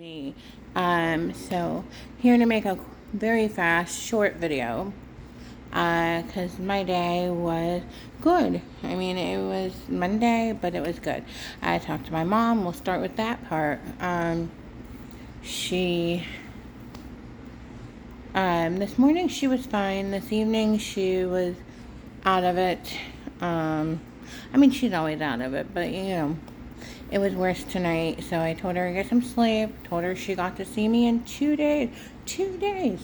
me. So here to make a very fast, short video. Because my day was good. I mean, it was Monday, but it was good. I talked to my mom. We'll start with that part. This morning she was fine. This evening she was out of it. I mean, she's always out of it, but it was worse tonight. So I told her to get some sleep. Told her she got to see me in 2 days. 2 days.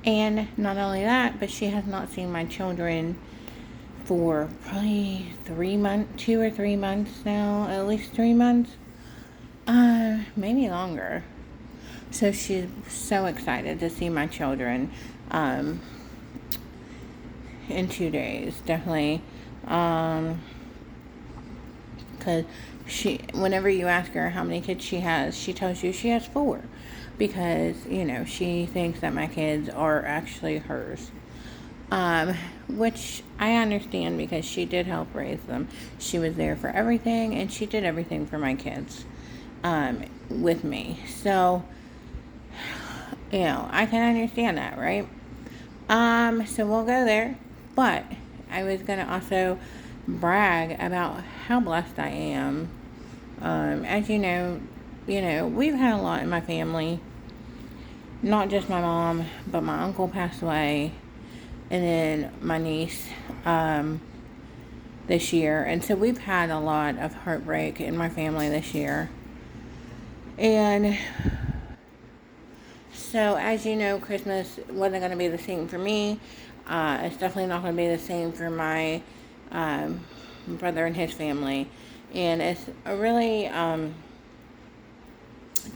And not only that, but she has not seen my children for probably 3 months, 2 or 3 months now, at least 3 months, maybe longer. So she's so excited to see my children, in 2 days, definitely, because whenever you ask her how many kids she has, she tells you she has 4. Because, she thinks that my kids are actually hers. Which I understand because she did help raise them. She was there for everything, and she did everything for my kids, with me. So, I can understand that, right? So we'll go there. But I was going to also brag about how blessed I am. As you know, we've had a lot in my family. Not just my mom, but my uncle passed away. And then my niece, this year. And so we've had a lot of heartbreak in my family this year. And so, as you know, Christmas wasn't going to be the same for me. It's definitely not going to be the same for my brother and his family. And it's a really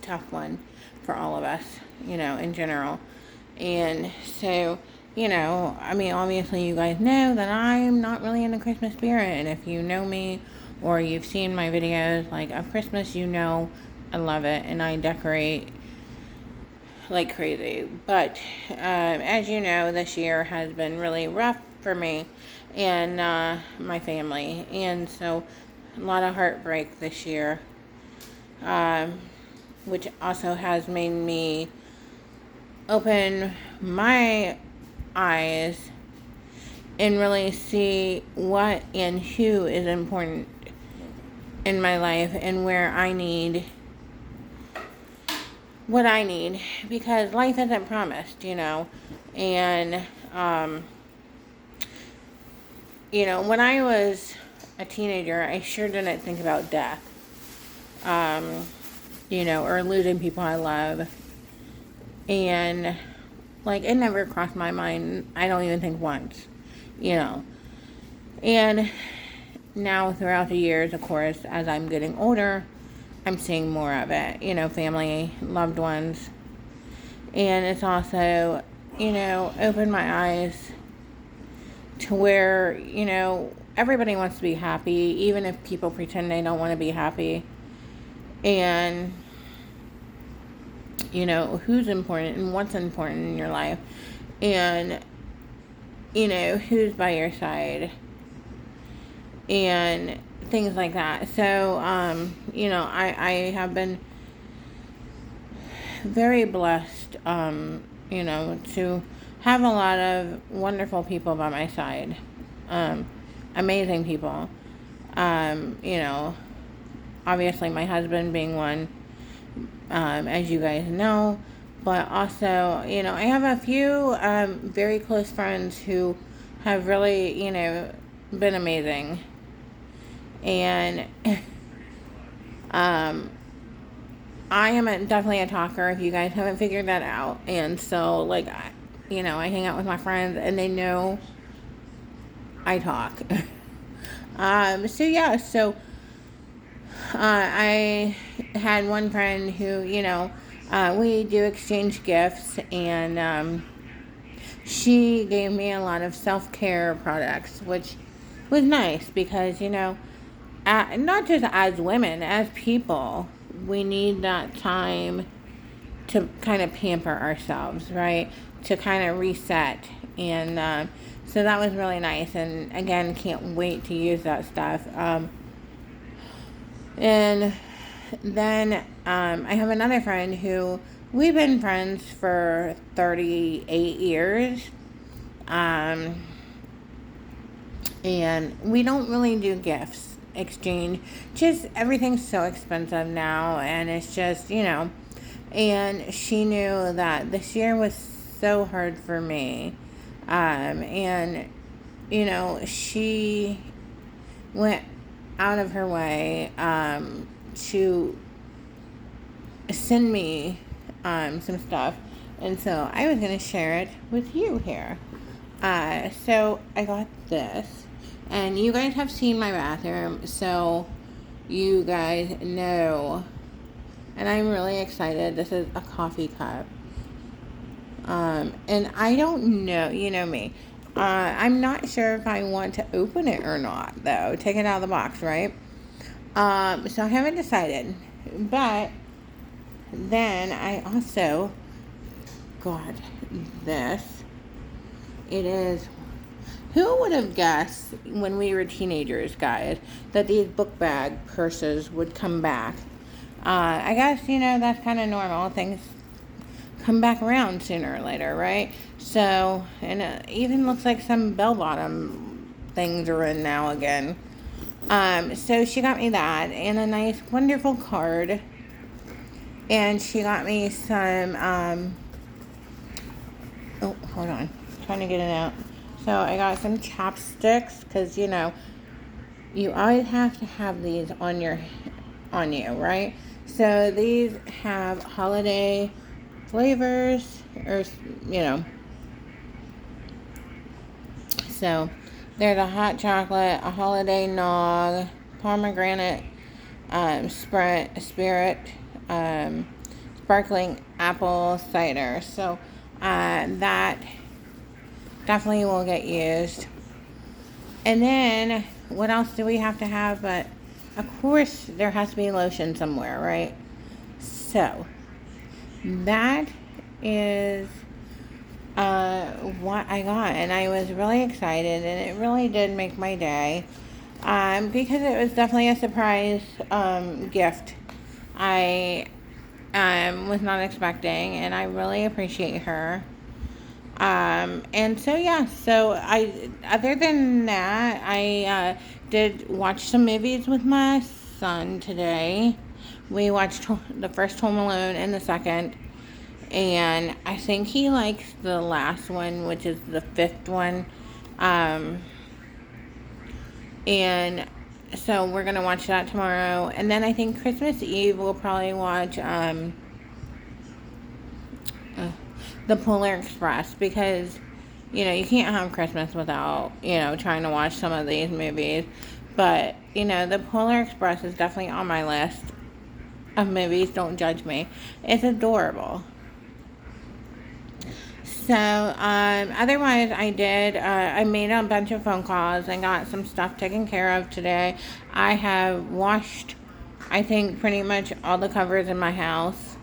tough one for all of us, in general. And so, I mean, obviously you guys know that I'm not really in the Christmas spirit. And if you know me or you've seen my videos, of Christmas, I love it. And I decorate like crazy. But, as you know, this year has been really rough for me and my family. And so, a lot of heartbreak this year. Which also has made me open my eyes and really see what and who is important in my life and where I need what I need, because life isn't promised, and when I was a teenager, I sure didn't think about death, or losing people I love. And, it never crossed my mind. I don't even think once, And now, throughout the years, of course, as I'm getting older, I'm seeing more of it, family, loved ones. And it's also, opened my eyes to where, everybody wants to be happy, even if people pretend they don't want to be happy. And, who's important and what's important in your life. And, who's by your side. And things like that. So, I have been very blessed, to have a lot of wonderful people by my side. Amazing people. Obviously my husband being one, as you guys know. But also, I have a few very close friends who have really, been amazing. And I am definitely a talker, if you guys haven't figured that out. And so, I hang out with my friends and they know I talk. So I had one friend who, we do exchange gifts, and she gave me a lot of self-care products, which was nice because, not just as women, as people, we need that time to kind of pamper ourselves, right? To kind of reset. And so that was really nice. And again, can't wait to use that stuff. And then I have another friend who we've been friends for 38 years. Um, and we don't really do gifts exchange. Just everything's so expensive now, and it's just, and she knew that this year was so hard for me. And, she went out of her way to send me some stuff. And so I was going to share it with you here. So I got this. And you guys have seen my bathroom, so you guys know. And I'm really excited. This is a coffee cup. And I don't know, you know me. I'm not sure if I want to open it or not, though. Take it out of the box, right? So I haven't decided. But then I also got this. It is... Who would have guessed when we were teenagers, guys, that these book bag purses would come back? I guess, that's kind of normal. Things come back around sooner or later, right? So, and it even looks like some bell-bottom things are in now again. So she got me that and a nice, wonderful card. And she got me some, oh, hold on. I'm trying to get it out. So I got some chopsticks because, you always have to have these on you, right? So these have holiday flavors or, So there's a hot chocolate, a holiday nog, pomegranate, spirit, sparkling apple cider. So that definitely will get used. And then, what else do we have to have? But, of course, there has to be lotion somewhere, right? So, that is what I got. And I was really excited, and it really did make my day. Because it was definitely a surprise gift. I was not expecting, and I really appreciate her. And so, yeah, other than that, I did watch some movies with my son today. We watched the first Home Alone and the second, and I think he likes the last one, which is the fifth one. And so we're going to watch that tomorrow. And then I think Christmas Eve we'll probably watch, The Polar Express, because, you can't have Christmas without, trying to watch some of these movies. But, The Polar Express is definitely on my list of movies. Don't judge me. It's adorable. So, otherwise, I made a bunch of phone calls and got some stuff taken care of today. I have washed, I think, pretty much all the covers in my house,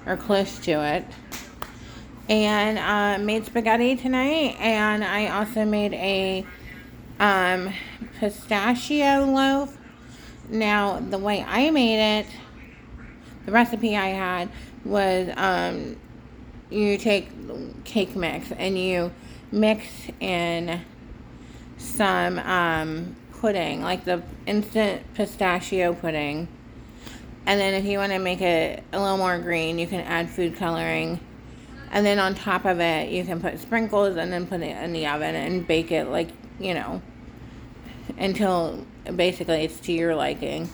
or close to it. And made spaghetti tonight, and I also made a pistachio loaf. Now, the way I made it, the recipe I had was you take cake mix and you mix in some pudding, like the instant pistachio pudding. And then if you want to make it a little more green, you can add food coloring. And then on top of it, you can put sprinkles and then put it in the oven and bake it until basically it's to your liking.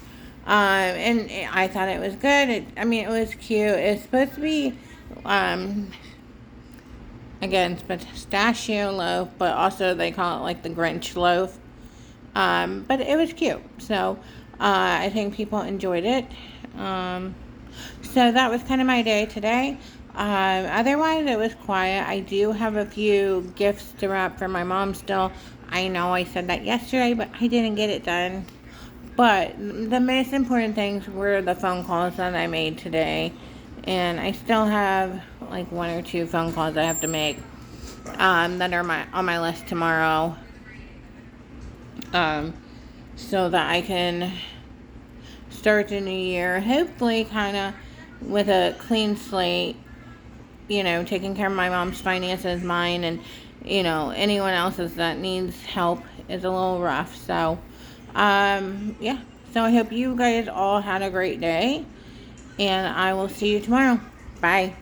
And I thought it was good. It was cute. It's supposed to be, again, pistachio loaf, but also they call it like the Grinch loaf. But it was cute. So I think people enjoyed it. So that was kind of my day today. Otherwise, it was quiet. I do have a few gifts to wrap for my mom still. I know I said that yesterday, but I didn't get it done. But the most important things were the phone calls that I made today. And I still have like one or two phone calls I have to make that are on my list tomorrow. So that I can start the new year, hopefully kind of with a clean slate, you know, taking care of my mom's finances, mine, and, you know, anyone else's that needs help is a little rough. So, yeah. So I hope you guys all had a great day, and I will see you tomorrow. Bye.